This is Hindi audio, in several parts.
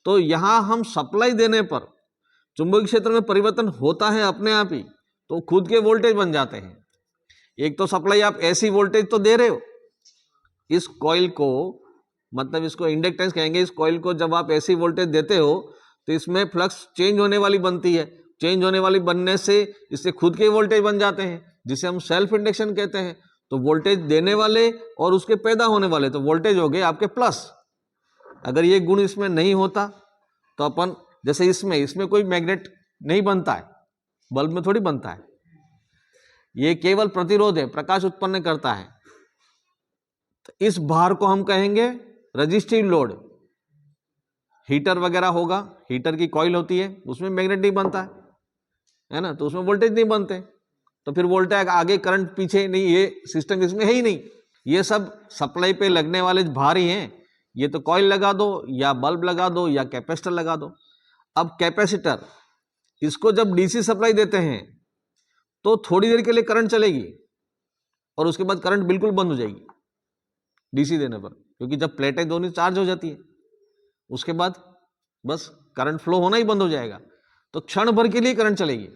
तो यहाँ हम सप्लाई देने पर चुंबकीय क्षेत्र में परिवर्तन होता है अपने आप ही, तो खुद के वोल्टेज बन जाते हैं। एक तो सप्लाई आप ऐसी वोल्टेज तो दे रहे हो, इस कॉइल को, मतलब इसको इंडक्टेंस कहेंगे, इस कॉइल को जब आप ऐसी वोल्टेज देते हो तो इसमें फ्लक्स चेंज होने वाली बनती है। चेंज होने वाली बनने से इससे खुद के वोल्टेज बन जाते हैं, जिसे हम सेल्फ इंडक्शन कहते हैं। तो वोल्टेज देने वाले और उसके पैदा होने वाले, तो वोल्टेज हो गए आपके प्लस। अगर ये गुण इसमें नहीं होता तो अपन, जैसे इसमें कोई मैग्नेट नहीं बनता है, बल्ब में थोड़ी बनता है, ये केवल प्रतिरोध है, प्रकाश उत्पन्न करता है। तो इस भार को हम कहेंगे रेजिस्टिव लोड। हीटर वगैरह होगा, हीटर की कॉइल होती है, उसमें मैग्नेट नहीं बनता है ना, तो उसमें वोल्टेज नहीं बनते, तो फिर वोल्टेज आगे करंट पीछे नहीं, ये सिस्टम इसमें है ही नहीं। ये सब सप्लाई पे लगने वाले भार ही हैं। ये तो कॉइल लगा दो या बल्ब लगा दो या कैपेसिटर लगा दो। अब कैपेसिटर, इसको जब डीसी सप्लाई देते हैं तो थोड़ी देर के लिए करंट चलेगी और उसके बाद करंट बिल्कुल बंद हो जाएगी डीसी देने पर, क्योंकि जब प्लेटें दोनों चार्ज हो जाती है उसके बाद बस करंट फ्लो होना ही बंद हो जाएगा, तो क्षण भर के लिए करंट चलेगी।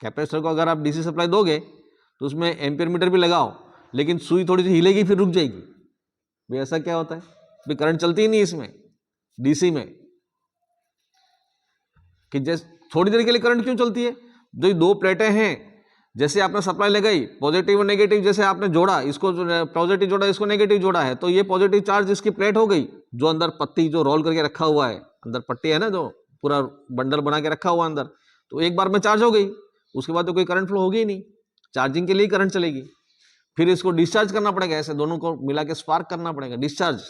कैपेसिटर को अगर आप डीसी सप्लाई दोगे तो उसमें एम्पियर मीटर भी लगाओ, लेकिन सुई थोड़ी सी हिलेगी फिर रुक जाएगी। भाई ऐसा क्या होता है, भाई करंट चलती ही नहीं इसमें डीसी में, कि जैसे थोड़ी देर के लिए करंट क्यों चलती है। जो दो प्लेटें हैं, जैसे आपने सप्लाई लगाई, पॉजिटिव और नेगेटिव, जैसे आपने जोड़ा, इसको पॉजिटिव जोड़ा, इसको नेगेटिव जोड़ा है, तो ये पॉजिटिव चार्ज इसकी प्लेट हो गई, जो अंदर पत्ती जो रोल करके रखा हुआ है, अंदर पट्टी है ना, जो पूरा बंडल बना के रखा हुआ अंदर, तो एक बार में चार्ज हो गई, उसके बाद तो कोई करंट फ्लो होगी ही नहीं, चार्जिंग के लिए करंट चलेगी। फिर इसको डिस्चार्ज करना पड़ेगा, ऐसे दोनों को मिला के स्पार्क करना पड़ेगा, डिस्चार्ज,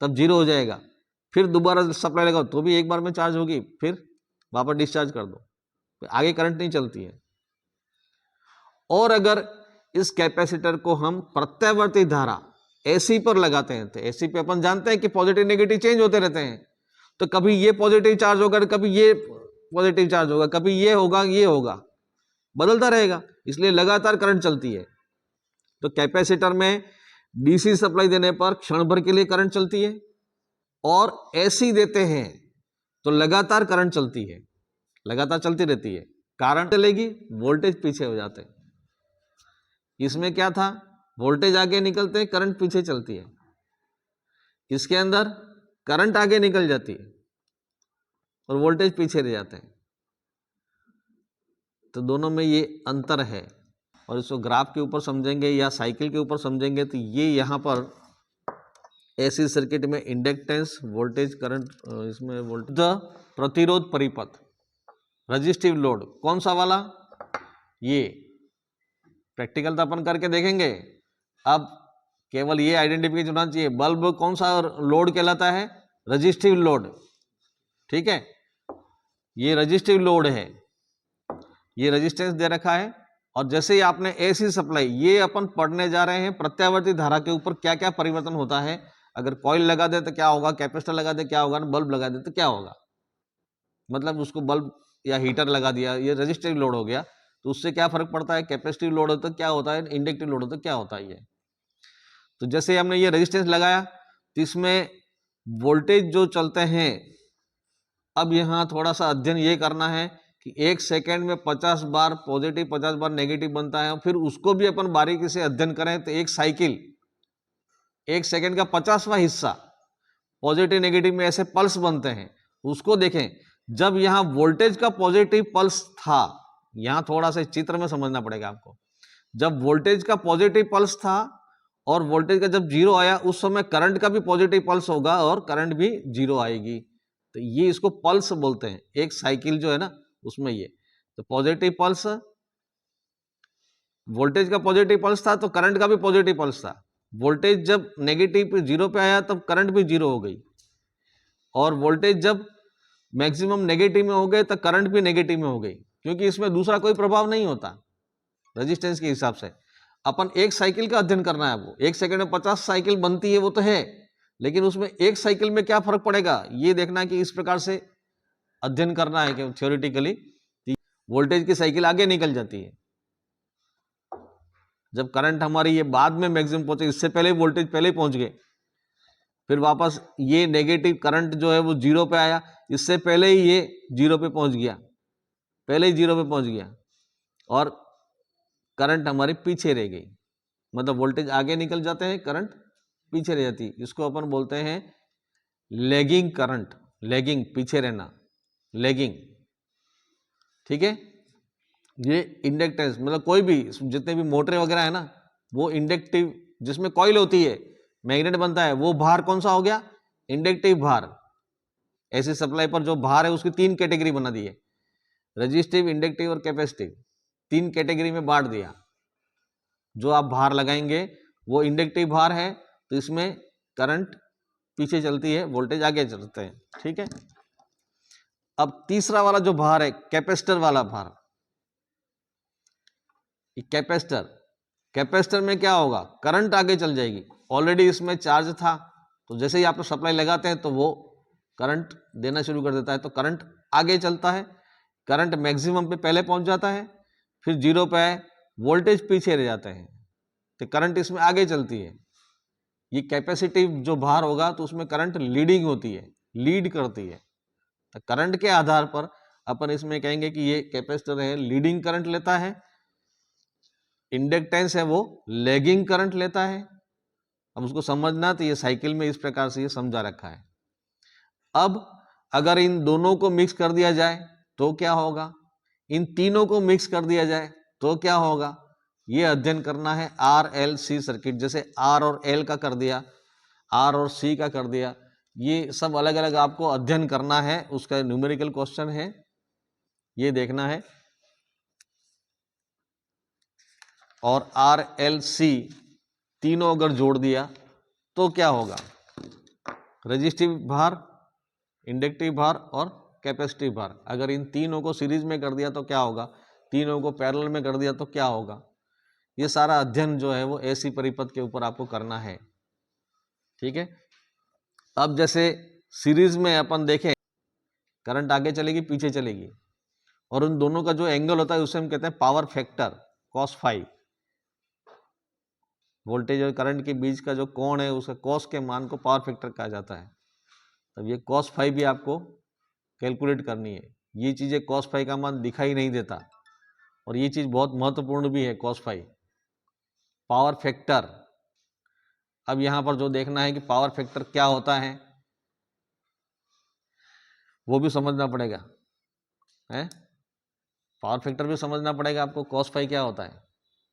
तब जीरो हो जाएगा। फिर दोबारा सप्लाई लगाओ तो भी एक बार में चार्ज होगी, फिर वापस डिस्चार्ज कर दो, आगे करंट नहीं चलती है। और अगर इस कैपेसिटर को हम प्रत्यावर्ती धारा एसी पर लगाते हैं, तो एसी पे अपन जानते हैं कि पॉजिटिव नेगेटिव चेंज होते रहते हैं, तो कभी ये पॉजिटिव चार्ज होगा, कभी ये पॉजिटिव चार्ज होगा, कभी ये होगा, ये होगा, बदलता रहेगा, इसलिए लगातार करंट चलती है। तो कैपेसिटर में डीसी सप्लाई देने पर क्षण भर के लिए करंट चलती है, और एसी देते हैं तो लगातार करंट चलती है, लगातार चलती रहती है। करंट चलेगी, वोल्टेज पीछे हो जाते हैं। इसमें क्या था, वोल्टेज आगे निकलते हैं, करंट पीछे चलती है। इसके अंदर करंट आगे निकल जाती है और वोल्टेज पीछे रह जाते हैं। तो दोनों में ये अंतर है, और इसको ग्राफ के ऊपर समझेंगे या साइकिल के ऊपर समझेंगे तो ये यहाँ पर एसी सर्किट में इंडक्टेंस, वोल्टेज, करंट, इसमें वोल्टेज, प्रतिरोध परिपथ, रेजिस्टिव लोड, कौन सा वाला, ये प्रैक्टिकल तो अपन करके देखेंगे। अब केवल ये आइडेंटिफिकेशन होना चाहिए, बल्ब कौन सा लोड कहलाता है, रेजिस्टिव लोड, ठीक है, ये रेजिस्टिव लोड है, ये रेजिस्टेंस दे रखा है। और जैसे ही आपने एसी सप्लाई, ये अपन पढ़ने जा रहे हैं प्रत्यावर्ती धारा के ऊपर क्या क्या परिवर्तन होता है, अगर कॉइल लगा दे तो क्या होगा, कैपेसिटर लगा दे क्या होगा, बल्ब लगा दे तो क्या होगा, मतलब उसको बल्ब या हीटर लगा दिया, ये रेजिस्टिव लोड हो गया, तो उससे क्या फर्क पड़ता है, कैपेसिटिव लोड होता है क्या होता है, इंडक्टिव लोड होता है क्या होता है ये। तो जैसे हमने ये रेजिस्टेंस लगाया तो इसमें वोल्टेज जो चलते हैं, अब यहाँ थोड़ा सा अध्ययन ये करना है कि एक सेकेंड में 50 बार पॉजिटिव 50 बार नेगेटिव बनता है, फिर उसको भी अपन बारीकी से अध्ययन करें तो एक साइकिल, एक सेकेंड का 50वां हिस्सा पॉजिटिव नेगेटिव में ऐसे पल्स बनते हैं, उसको देखें। जब यहाँ वोल्टेज का पॉजिटिव पल्स था, यहाँ थोड़ा सा चित्र में समझना पड़ेगा आपको, जब वोल्टेज का पॉजिटिव पल्स था और वोल्टेज का जब जीरो आया, उस समय करंट का भी पॉजिटिव पल्स होगा और करंट भी जीरो आएगी, तो ये इसको पल्स बोलते हैं, एक साइकिल जो है ना उसमें ये। तो पॉजिटिव पल्स, वोल्टेज का पॉजिटिव पल्स था तो करंट का भी पॉजिटिव पल्स था, वोल्टेज जब नेगेटिव जीरो पे आया तब करंट भी जीरो हो गई, और वोल्टेज जब मैक्सिमम नेगेटिव में हो गए तो करंट भी नेगेटिव में हो गई, क्योंकि इसमें दूसरा कोई प्रभाव नहीं होता रेजिस्टेंस के हिसाब से। अपन एक साइकिल का अध्ययन करना है, वो एक सेकंड में 50 साइकिल बनती है वो तो है, लेकिन उसमें एक साइकिल में क्या फर्क पड़ेगा ये देखना है कि इस प्रकार से अध्ययन करना है कि थ्योरेटिकली वोल्टेज की साइकिल आगे निकल जाती है, जब करंट हमारी ये बाद में मैक्सिमम पहुंचे, इससे पहले वोल्टेज पहले पहुंच गए, फिर वापस ये नेगेटिव करंट जो है वो 0 पे आया, इससे पहले ही ये 0 पे पहुंच गया, पहले ही 0 पे पहुंच गया और करंट हमारी पीछे रह गई। मतलब वोल्टेज आगे निकल जाते हैं, करंट पीछे रह जाती है। इसको अपन बोलते हैं लैगिंग करंट, लैगिंग पीछे रहना, लैगिंग। ठीक है, ये इंडक्टेंस मतलब कोई भी जितने भी मोटरें वगैरह है ना, वो इंडक्टिव जिसमें कॉइल होती है, मैग्नेट बनता है, वो भार कौन सा हो गया? इंडक्टिव भार। ऐसी सप्लाई पर जो भार है उसकी 3 कैटेगरी बना दी है, रजिस्टिव, इंडक्टिव और कैपेसिटिव। 3 कैटेगरी में बांट दिया। जो आप भार लगाएंगे वो इंडक्टिव भार है, तो इसमें करंट पीछे चलती है, वोल्टेज आगे चलते हैं। ठीक है, अब तीसरा वाला जो भार है, कैपेसिटर वाला भार। कैपेसिटर, कैपेसिटर में क्या होगा? करंट आगे चल जाएगी, ऑलरेडी इसमें चार्ज था, तो जैसे ही आप सप्लाई लगाते हैं तो वो करंट देना शुरू कर देता है, तो करंट आगे चलता है, करंट मैक्सिमम पे पहले पहुंच जाता है, फिर 0 पे आए, वोल्टेज पीछे रह जाते हैं, तो करंट इसमें आगे चलती है। ये कैपेसिटिव जो भार होगा तो उसमें करंट लीडिंग होती है, लीड करती है। तो करंट के आधार पर अपन इसमें कहेंगे कि ये कैपेसिटर है, लीडिंग करंट लेता है, इंडक्टेंस है वो लैगिंग करंट लेता है। अब उसको समझना, तो ये साइकिल में इस प्रकार से ये समझा रखा है। अब अगर इन दोनों को मिक्स कर दिया जाए तो क्या होगा? इन तीनों को मिक्स कर दिया जाए तो क्या होगा? ये अध्ययन करना है RLC सर्किट। जैसे R और L का कर दिया, R और C का कर दिया, ये सब अलग अलग आपको अध्ययन करना है। उसका न्यूमेरिकल क्वेश्चन है, ये देखना है। और RLC तीनों अगर जोड़ दिया तो क्या होगा? रजिस्टिव भार, इंडक्टिव भार और कैपेसिटिव भार। अगर इन तीनों को सीरीज में कर दिया तो क्या होगा? तीनों को पैरेलल में कर दिया तो क्या होगा? ये सारा अध्ययन जो है वो ऐसी परिपथ के ऊपर आपको करना है। ठीक है, अब जैसे सीरीज में अपन देखें, करंट आगे चलेगी पीछे चलेगी, और उन दोनों का जो एंगल होता है उसे हम कहते हैं power factor, cos phi. Voltage और करंट के बीच का जो कोण है उसका cos के मान को पावर फैक्टर कहा जाता है। तब ये cos फाई भी आपको कैलकुलेट करनी है। ये चीजें cos फाई का मान दिखाई नहीं देता, और ये चीज बहुत महत्वपूर्ण भी है, cos फाई, पावर फैक्टर। अब यहां पर जो देखना है कि पावर फैक्टर क्या होता है वो भी समझना पड़ेगा, है? पावर फैक्टर भी समझना पड़ेगा आपको, cos फाई क्या होता है।